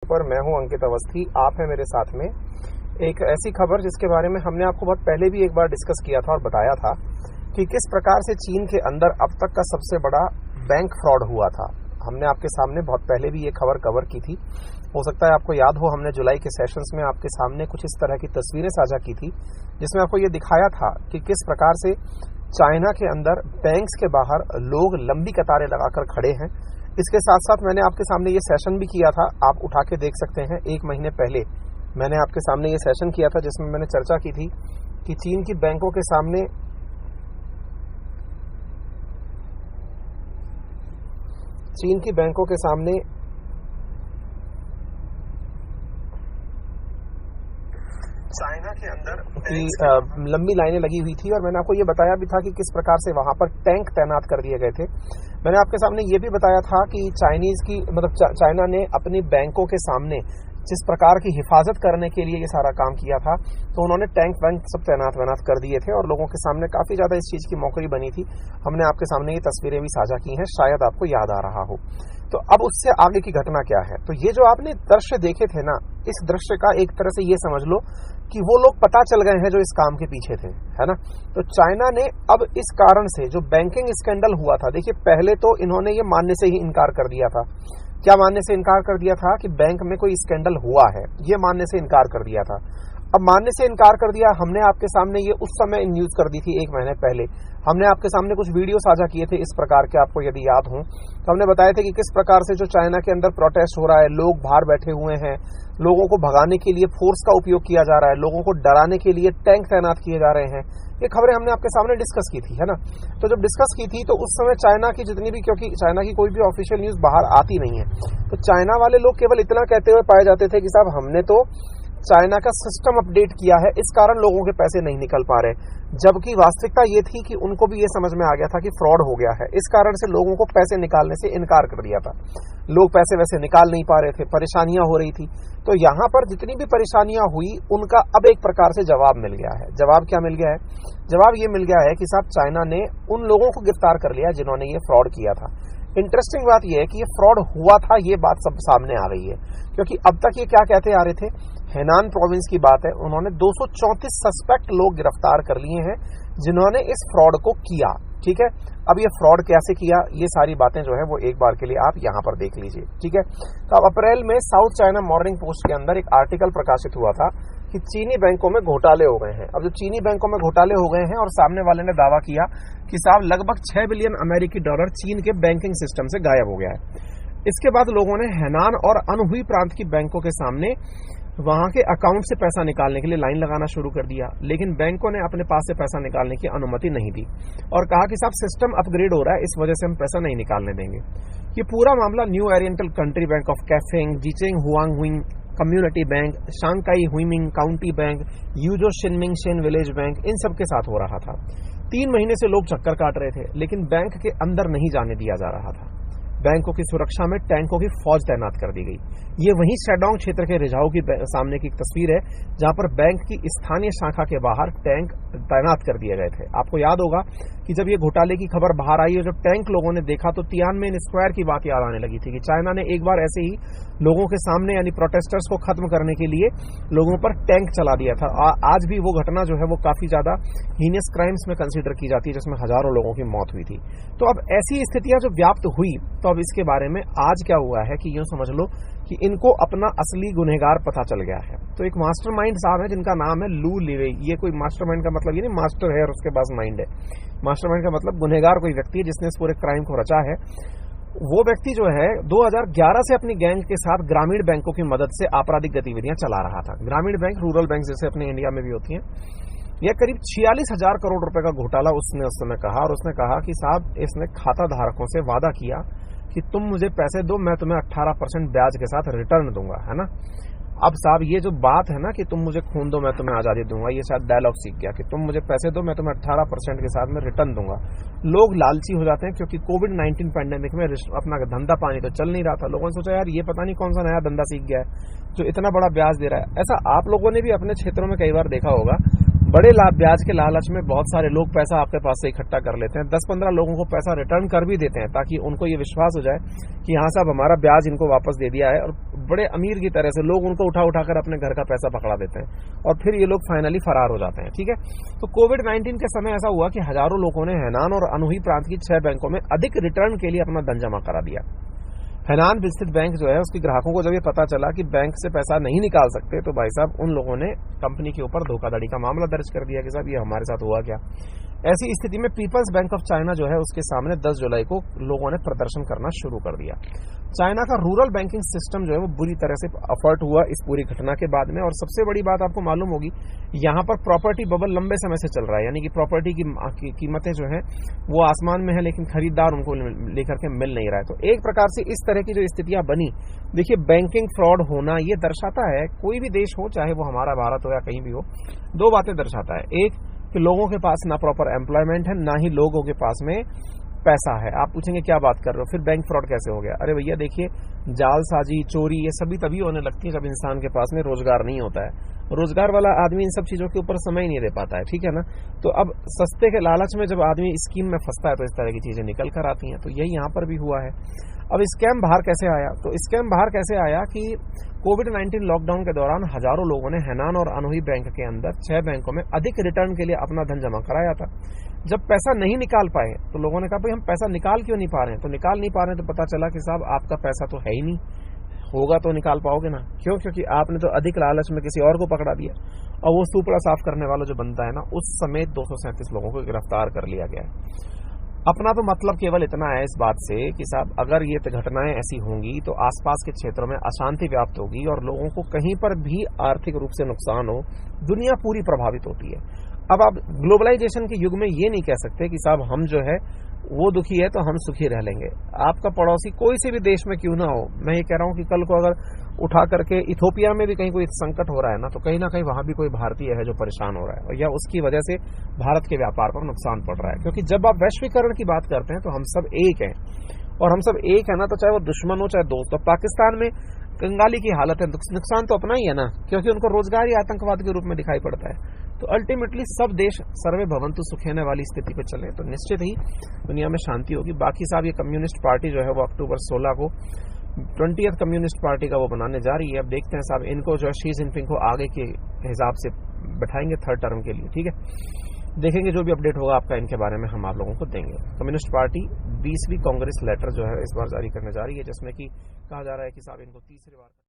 पर। मैं हूं अंकित अवस्थी, आप हैं मेरे साथ में। एक ऐसी खबर जिसके बारे में हमने आपको बहुत पहले भी एक बार डिस्कस किया था और बताया था कि किस प्रकार से चीन के अंदर अब तक का सबसे बड़ा बैंक फ्रॉड हुआ था। हमने आपके सामने बहुत पहले भी ये खबर कवर की थी। हो सकता है आपको याद हो, हमने जुलाई के सेशंस में आपके सामने कुछ इस तरह की तस्वीरें साझा की थी जिसमें आपको ये दिखाया था कि किस प्रकार से चाइना के अंदर बैंक्स के बाहर लोग लंबी कतारें लगाकर खड़े हैं। इसके साथ साथ मैंने आपके सामने ये सेशन भी किया था, आप उठा के देख सकते हैं। 1 महीने पहले मैंने आपके सामने ये सेशन किया था जिसमें मैंने चर्चा की थी कि चीन की बैंकों के सामने चाइना के अंदर की लंबी लाइनें लगी हुई थी और मैंने आपको ये बताया भी था कि किस प्रकार से वहां पर टैंक तैनात कर दिए गए थे। मैंने आपके सामने ये भी बताया था कि चाइना ने अपनी बैंकों के सामने जिस प्रकार की हिफाजत करने के लिए ये सारा काम किया था, तो उन्होंने टैंक वैंक सब तैनात कर दिए थे और लोगों के सामने काफी ज्यादा इस चीज की मौकरी बनी थी। हमने आपके सामने ये तस्वीरें भी साझा की हैं, शायद आपको याद आ रहा हो। तो अब उससे आगे की घटना क्या है? तो ये जो आपने दृश्य देखे थे ना, इस दृश्य का एक तरह से ये समझ लो कि वो लोग पता चल गए हैं जो इस काम के पीछे थे, है ना। तो चाइना ने अब इस कारण से जो बैंकिंग स्कैंडल हुआ था, देखिए पहले तो इन्होंने ये मानने से ही इनकार कर दिया था। क्या मानने से इनकार कर दिया था? कि बैंक में कोई स्कैंडल हुआ है, ये मानने से इनकार कर दिया था। अब मानने से इनकार कर दिया, हमने आपके सामने ये उस समय न्यूज कर दी थी 1 महीने पहले। हमने आपके सामने कुछ वीडियो साझा किए थे इस प्रकार के, आपको यदि याद हो तो हमने बताए थे कि किस प्रकार से जो चाइना के अंदर प्रोटेस्ट हो रहा है, लोग बाहर बैठे हुए हैं, लोगों को भगाने के लिए फोर्स का उपयोग किया जा रहा है, लोगों को डराने के लिए टैंक तैनात किए जा रहे हैं। ये खबरें हमने आपके सामने डिस्कस की थी, है ना। तो जब डिस्कस की थी तो उस समय चाइना की जितनी भी, क्योंकि चाइना की कोई भी ऑफिशियल न्यूज बाहर आती नहीं है, तो चाइना वाले लोग केवल इतना कहते हुए पाए जाते थे कि साहब हमने तो चाइना का सिस्टम अपडेट किया है, इस कारण लोगों के पैसे नहीं निकल पा रहे। जबकि वास्तविकता ये थी कि उनको भी ये समझ में आ गया था कि फ्रॉड हो गया है, इस कारण से लोगों को पैसे निकालने से इनकार कर दिया था। लोग पैसे वैसे निकाल नहीं पा रहे थे, परेशानियां हो रही थी। तो यहां पर जितनी भी परेशानियां हुई उनका अब एक प्रकार से जवाब मिल गया है। जवाब क्या मिल गया है? जवाब ये मिल गया है कि साहब चाइना ने उन लोगों को गिरफ्तार कर लिया जिन्होंने ये फ्रॉड किया था। इंटरेस्टिंग बात यह है कि ये फ्रॉड हुआ था, ये बात सब सामने आ गई है। क्योंकि अब तक ये क्या कहते आ रहे थे, हेनान प्रोविंस की बात है, उन्होंने 234 सस्पेक्ट लोग गिरफ्तार कर लिए हैं जिन्होंने इस फ्रॉड को किया। ठीक है, अब ये फ्रॉड कैसे किया, ये सारी बातें जो है वो एक बार के लिए आप यहां पर देख लीजिए। ठीक है, तो अब अप्रैल में साउथ चाइना मॉर्निंग पोस्ट के अंदर एक आर्टिकल प्रकाशित हुआ था कि चीनी बैंकों में घोटाले हो गए हैं। अब जो चीनी बैंकों में घोटाले हो गए हैं और सामने वाले ने दावा किया कि साहब लगभग $6 बिलियन अमेरिकी डॉलर चीन के बैंकिंग सिस्टम से गायब हो गया है। इसके बाद लोगों ने हेनान और अनहुई प्रांत की बैंकों के सामने वहां के अकाउंट से पैसा निकालने के लिए लाइन लगाना शुरू कर दिया, लेकिन बैंकों ने अपने पास से पैसा निकालने की अनुमति नहीं दी और कहा कि साहब सिस्टम अपग्रेड हो रहा है, इस वजह से हम पैसा नहीं निकालने देंगे। ये पूरा मामला new oriental country bank of Kaifeng, जीचेंग हुआंगहुइंग कम्युनिटी बैंक, शांकाई हुइमिंग काउंटी बैंक, यूजो शिनमिंग शेन विलेज बैंक, इन सब के साथ हो रहा था। 3 महीने से लोग चक्कर काट रहे थे, लेकिन बैंक के अंदर नहीं जाने दिया जा रहा था। बैंकों की सुरक्षा में टैंकों की फौज तैनात कर दी गई। ये वही शेडोंग क्षेत्र के रिझाऊ की सामने की एक तस्वीर है जहां पर बैंक की स्थानीय शाखा के बाहर टैंक तैनात कर दिए गए थे। आपको याद होगा कि जब ये घोटाले की खबर बाहर आई और जब टैंक लोगों ने देखा तो तियानमेन स्क्वायर की बात याद आने लगी थी कि चाइना ने एक बार ऐसे ही लोगों के सामने यानी प्रोटेस्टर्स को खत्म करने के लिए लोगों पर टैंक चला दिया था। आज भी वो घटना जो है वो काफी ज्यादा हीनियस क्राइम्स में कंसीडर की जाती है, जिसमें हजारों लोगों की मौत हुई थी। तो अब ऐसी स्थितियां जो व्याप्त हुई, तो अब इसके बारे में आज क्या हुआ है कि यूं समझ लो कि इनको अपना असली गुनहगार पता चल गया है। तो एक मास्टरमाइंड साहब है जिनका नाम है लू लिवेई। ये कोई मास्टरमाइंड का मतलब ये नहीं मास्टर है और उसके पास माइंड है। मास्टरमाइंड का मतलब गुनहगार कोई व्यक्ति है जिसने इस पूरे क्राइम को रचा है। वो व्यक्ति जो है 2011 से अपनी गैंग के साथ ग्रामीण बैंकों की मदद से आपराधिक गतिविधियां चला रहा था। ग्रामीण बैंक, रूरल बैंक जैसे अपने इंडिया में भी होती हैं। यह करीब 46,000 करोड़ रुपए का घोटाला उसने उस समय कहा और उसने कहा कि साहब इसने खाता धारकों से वादा किया कि तुम मुझे पैसे दो, मैं तुम्हें 18% ब्याज के साथ रिटर्न दूंगा, है ना। अब साहब ये जो बात है ना कि तुम मुझे खून दो मैं तुम्हें आजादी दूंगा, ये शायद डायलॉग सीख गया कि तुम मुझे पैसे दो मैं तुम्हें 18% के साथ में रिटर्न दूंगा। लोग लालची हो जाते हैं क्योंकि कोविड-19 पैंडेमिक में अपना धंधा पानी तो चल नहीं रहा था। लोगों ने सोचा यार ये पता नहीं कौन सा नया धंधा सीख गया है जो इतना बड़ा ब्याज दे रहा है। ऐसा आप लोगों ने भी अपने क्षेत्रों में कई बार देखा होगा, बड़े ब्याज के लालच में बहुत सारे लोग पैसा आपके पास से इकट्ठा कर लेते हैं, 10-15 लोगों को पैसा रिटर्न कर भी देते हैं ताकि उनको ये विश्वास हो जाए कि हाँ साहब हमारा ब्याज इनको वापस दे दिया है, और बड़े अमीर की तरह से लोग उनको उठा उठाकर अपने घर का पैसा पकड़ा देते हैं और फिर ये लोग फाइनली फरार हो जाते हैं। ठीक है, तो कोविड-19 के समय ऐसा हुआ कि हजारों लोगों ने हैनान और अनहुई प्रांत की 6 बैंकों में अधिक रिटर्न के लिए अपना धन जमा करा दिया। हैनान स्थित बैंक जो है उसके ग्राहकों को जब ये पता चला कि बैंक से पैसा नहीं निकाल सकते, तो भाई साहब उन लोगों ने कंपनी के ऊपर धोखाधड़ी का मामला दर्ज कर दिया कि साहब ये हमारे साथ हुआ क्या। ऐसी स्थिति में पीपल्स बैंक ऑफ चाइना जो है उसके सामने 10 जुलाई को लोगों ने प्रदर्शन करना शुरू कर दिया। चाइना का रूरल बैंकिंग सिस्टम जो है वो बुरी तरह से अफर्ट हुआ इस पूरी घटना के बाद में। और सबसे बड़ी बात आपको मालूम होगी, यहाँ पर प्रॉपर्टी बबल लंबे समय से चल रहा है, यानी कि प्रॉपर्टी की कीमतें जो है वो आसमान में है, लेकिन खरीदार उनको लेकर के मिल नहीं रहा है। तो एक प्रकार से इस तरह की जो स्थितियां बनी, देखिए बैंकिंग फ्रॉड होना ये दर्शाता है, कोई भी देश हो, चाहे वो हमारा भारत हो या कहीं भी हो, 2 बातें दर्शाता है। एक कि लोगों के पास ना प्रॉपर एम्प्लॉयमेंट है, ना ही लोगों के पास में पैसा है। आप पूछेंगे क्या बात कर रहे हो, फिर बैंक फ्रॉड कैसे हो गया? अरे भैया देखिए, जालसाजी, चोरी ये सभी तभी होने लगती है जब इंसान के पास में रोजगार नहीं होता है। रोजगार वाला आदमी इन सब चीजों के ऊपर समय ही नहीं दे पाता है, ठीक है ना। तो अब सस्ते के लालच में जब आदमी स्कीम में फंसता है तो इस तरह की चीजें निकल कर आती हैं। तो यही यहाँ पर भी हुआ है। अब स्कैम बाहर कैसे आया? तो स्कैम बाहर कैसे आया कि कोविड-19 लॉकडाउन के दौरान हजारों लोगों ने हैनान और अनहुई बैंक के अंदर 6 बैंकों में अधिक रिटर्न के लिए अपना धन जमा कराया था। जब पैसा नहीं निकाल पाए तो लोगों ने कहा भाई हम पैसा निकाल क्यों नहीं पा रहे हैं? तो निकाल नहीं पा रहे हैं तो पता चला कि साहब आपका पैसा तो है ही नहीं, होगा तो निकाल पाओगे ना। क्यों? क्योंकि आपने तो अधिक लालच में किसी और को पकड़ा दिया। और वो सुपड़ा साफ करने वाला जो बनता है ना, उस समय 237 लोगों को गिरफ्तार कर लिया गया है। अपना तो मतलब केवल इतना है इस बात से कि साहब अगर ये घटनाएं ऐसी होंगी तो आसपास के क्षेत्रों में अशांति व्याप्त होगी और लोगों को कहीं पर भी आर्थिक रूप से नुकसान हो, दुनिया पूरी प्रभावित होती है। अब आप ग्लोबलाइजेशन के युग में ये नहीं कह सकते कि साहब हम जो है वो दुखी है तो हम सुखी रह लेंगे। आपका पड़ोसी कोई से भी देश में क्यों ना हो, मैं ये कह रहा हूं कि कल को अगर उठा करके इथोपिया में भी कहीं कोई संकट हो रहा है ना, तो कहीं ना कहीं वहां भी कोई भारतीय है जो परेशान हो रहा है, या उसकी वजह से भारत के व्यापार पर नुकसान पड़ रहा है। क्योंकि जब आप वैश्वीकरण की बात करते हैं तो हम सब एक हैं, और हम सब एक है ना, तो चाहे वो दुश्मन हो चाहे दोस्त। तो पाकिस्तान में कंगाली की हालत है, नुकसान तो अपना ही है ना, क्योंकि उनको रोजगार ही आतंकवाद के रूप में दिखाई पड़ता है। तो अल्टीमेटली सब देश सर्वे भवंतु सुखेने वाली स्थिति पे चले तो निश्चित ही दुनिया में शांति होगी। बाकी साहब ये कम्युनिस्ट पार्टी जो है वो अक्टूबर 16 को 20th कम्युनिस्ट पार्टी का वो बनाने जा रही है। अब देखते हैं साहब, इनको जो है शी जिनपिंग को आगे के हिसाब से बैठाएंगे 3rd टर्म के लिए, ठीक है। देखेंगे जो भी अपडेट होगा आपका इनके बारे में हम आप लोगों को देंगे। कम्युनिस्ट पार्टी 20वीं कांग्रेस लेटर जो है इस बार जारी करने जा रही है, जिसमें कि कहा जा रहा है कि साहब इनको तीसरी बार